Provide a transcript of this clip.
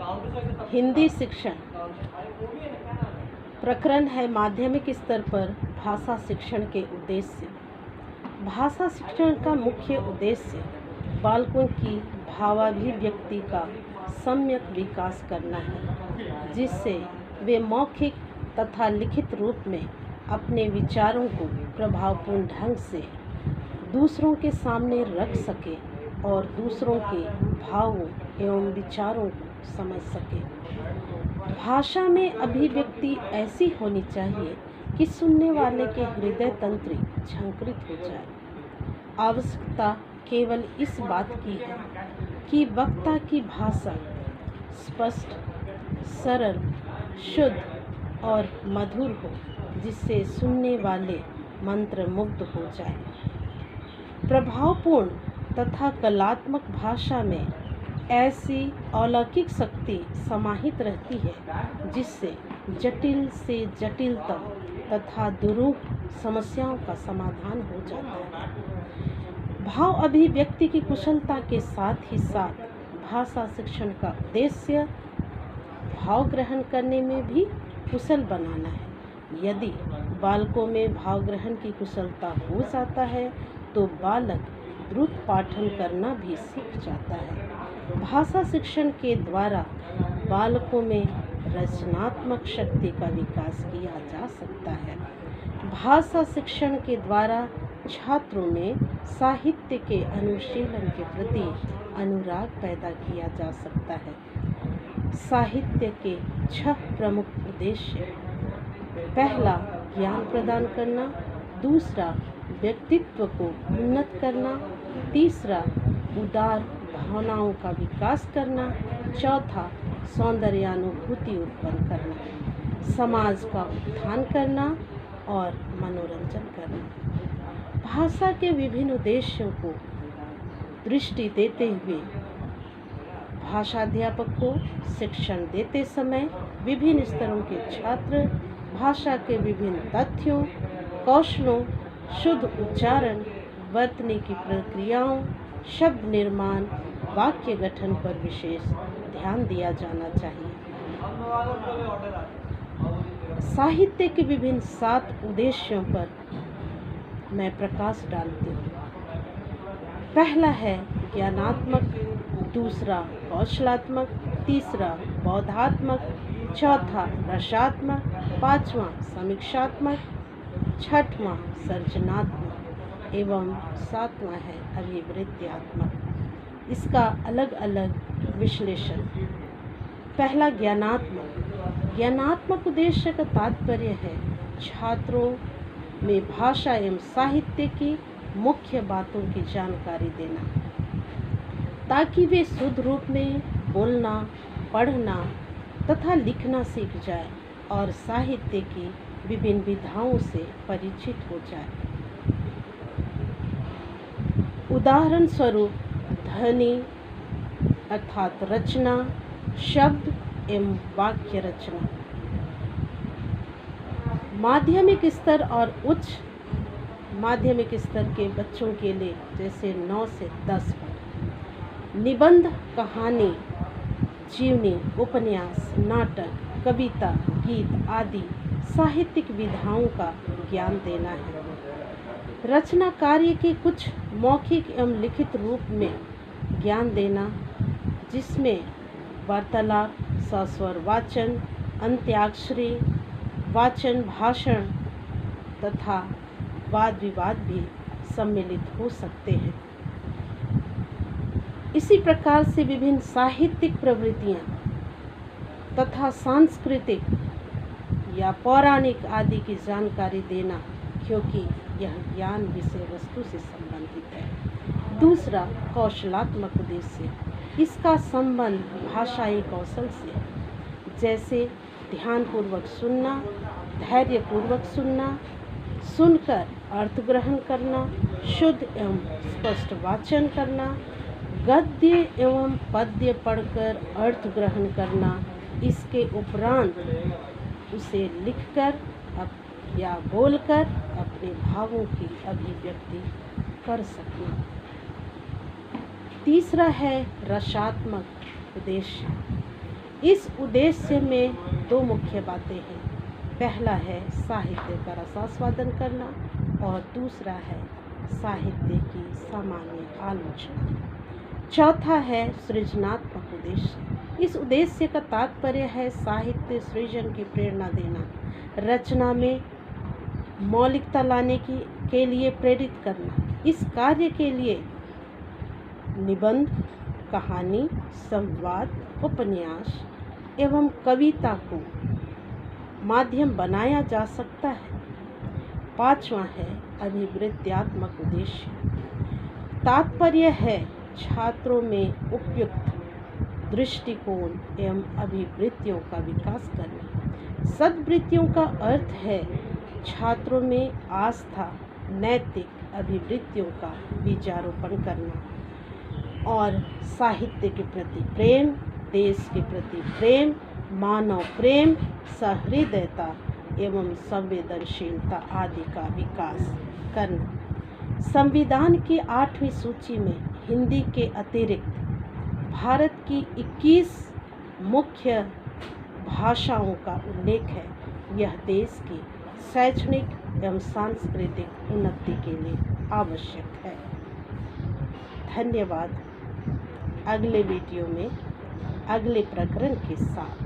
हिंदी शिक्षण प्रकरण है माध्यमिक स्तर पर भाषा शिक्षण के उद्देश्य। भाषा शिक्षण का मुख्य उद्देश्य बालकों की भावाभिव्यक्ति का सम्यक विकास करना है, जिससे वे मौखिक तथा लिखित रूप में अपने विचारों को प्रभावपूर्ण ढंग से दूसरों के सामने रख सके और दूसरों के भावों एवं विचारों को समझ सके। भाषा में अभिव्यक्ति ऐसी होनी चाहिए कि सुनने वाले के हृदय तंत्र झंकृत हो जाए। आवश्यकता केवल इस बात की है कि वक्ता की भाषा स्पष्ट, सरल, शुद्ध और मधुर हो, जिससे सुनने वाले मंत्रमुग्ध हो जाए। प्रभावपूर्ण तथा कलात्मक भाषा में ऐसी अलौकिक शक्ति समाहित रहती है, जिससे जटिल से जटिलतम तथा दुरूह समस्याओं का समाधान हो जाता है। भाव अभिव्यक्ति की कुशलता के साथ ही साथ भाषा शिक्षण का उद्देश्य भाव ग्रहण करने में भी कुशल बनाना है। यदि बालकों में भाव ग्रहण की कुशलता हो जाता है तो बालक द्रुत पाठन करना भी सीख जाता है। भाषा शिक्षण के द्वारा बालकों में रचनात्मक शक्ति का विकास किया जा सकता है। भाषा शिक्षण के द्वारा छात्रों में साहित्य के अनुशीलन के प्रति अनुराग पैदा किया जा सकता है। साहित्य के 6 प्रमुख उद्देश्य: पहला, ज्ञान प्रदान करना; दूसरा, व्यक्तित्व को उन्नत करना; तीसरा, उदार भावनाओं का विकास करना; चौथा, सौंदर्यानुभूति उत्पन्न करना; समाज का उत्थान करना और मनोरंजन करना। भाषा के विभिन्न उद्देश्यों को दृष्टि देते हुए भाषाध्यापक को शिक्षण देते समय विभिन्न स्तरों के छात्र भाषा के विभिन्न तथ्यों, कौशलों, शुद्ध उच्चारण, वर्तनी की प्रक्रियाओं, शब्द निर्माण, वाक्य गठन पर विशेष ध्यान दिया जाना चाहिए। साहित्य के विभिन्न 7 उद्देश्यों पर मैं प्रकाश डालती हूँ। पहला है ज्ञानात्मक, दूसरा कौशलात्मक, तीसरा बौद्धात्मक, चौथा रसात्मक, पांचवा समीक्षात्मक, छठवां सर्जनात्मक एवं 7वां है अभिवृत्त्यात्मक। इसका अलग अलग विश्लेषण। पहला, ज्ञानात्मक। ज्ञानात्मक उद्देश्य का तात्पर्य है छात्रों में भाषा एवं साहित्य की मुख्य बातों की जानकारी देना, ताकि वे शुद्ध रूप में बोलना, पढ़ना तथा लिखना सीख जाए और साहित्य की विभिन्न विधाओं से परिचित हो जाए। उदाहरण स्वरूप ध्वनि अर्थात रचना, शब्द एवं वाक्य रचना। माध्यमिक स्तर और उच्च माध्यमिक स्तर के बच्चों के लिए जैसे 9 से 10 पर निबंध, कहानी, जीवनी, उपन्यास, नाटक, कविता, गीत आदि साहित्यिक विधाओं का ज्ञान देना है। रचना कार्य के कुछ मौखिक एवं लिखित रूप में ज्ञान देना, जिसमें वार्तालाप, सस्वर वाचन, अंत्याक्षरी वाचन, भाषण तथा वाद विवाद भी सम्मिलित हो सकते हैं। इसी प्रकार से विभिन्न साहित्यिक प्रवृत्तियां तथा सांस्कृतिक या पौराणिक आदि की जानकारी देना, क्योंकि यह ज्ञान विषय वस्तु से संबंधित है। दूसरा, कौशलात्मक उद्देश्य। इसका संबंध भाषाई कौशल से है, जैसे ध्यानपूर्वक सुनना, धैर्यपूर्वक सुनना, सुनकर अर्थ ग्रहण करना, शुद्ध एवं स्पष्ट वाचन करना, गद्य एवं पद्य पढ़कर अर्थ ग्रहण करना, इसके उपरांत उसे लिखकर या बोलकर अपने भावों की अभिव्यक्ति कर सकना। तीसरा है रसात्मक उद्देश्य। इस उद्देश्य में दो मुख्य बातें हैं। पहला है साहित्य का रसास्वादन करना और दूसरा है साहित्य की सामान्य आलोचना। चौथा है सृजनात्मक उद्देश्य। इस उद्देश्य का तात्पर्य है साहित्य सृजन की प्रेरणा देना, रचना में मौलिकता लाने के लिए प्रेरित करना। इस कार्य के लिए निबंध, कहानी, संवाद, उपन्यास एवं कविता को माध्यम बनाया जा सकता है। पांचवा है अभिवृत्त्यात्मक उद्देश्य। तात्पर्य है छात्रों में उपयुक्त दृष्टिकोण एवं अभिवृत्तियों का विकास करना। सद्वृत्तियों का अर्थ है छात्रों में आस्था, नैतिक अभिवृत्तियों का बीजारोपण करना और साहित्य के प्रति प्रेम, देश के प्रति प्रेम, मानव प्रेम, सहृदयता एवं संवेदनशीलता आदि का विकास करना। संविधान की 8वीं सूची में हिंदी के अतिरिक्त भारत की 21 मुख्य भाषाओं का उल्लेख है। यह देश की शैक्षणिक एवं सांस्कृतिक उन्नति के लिए आवश्यक है। धन्यवाद। अगले वीडियो में अगले प्रकरण के साथ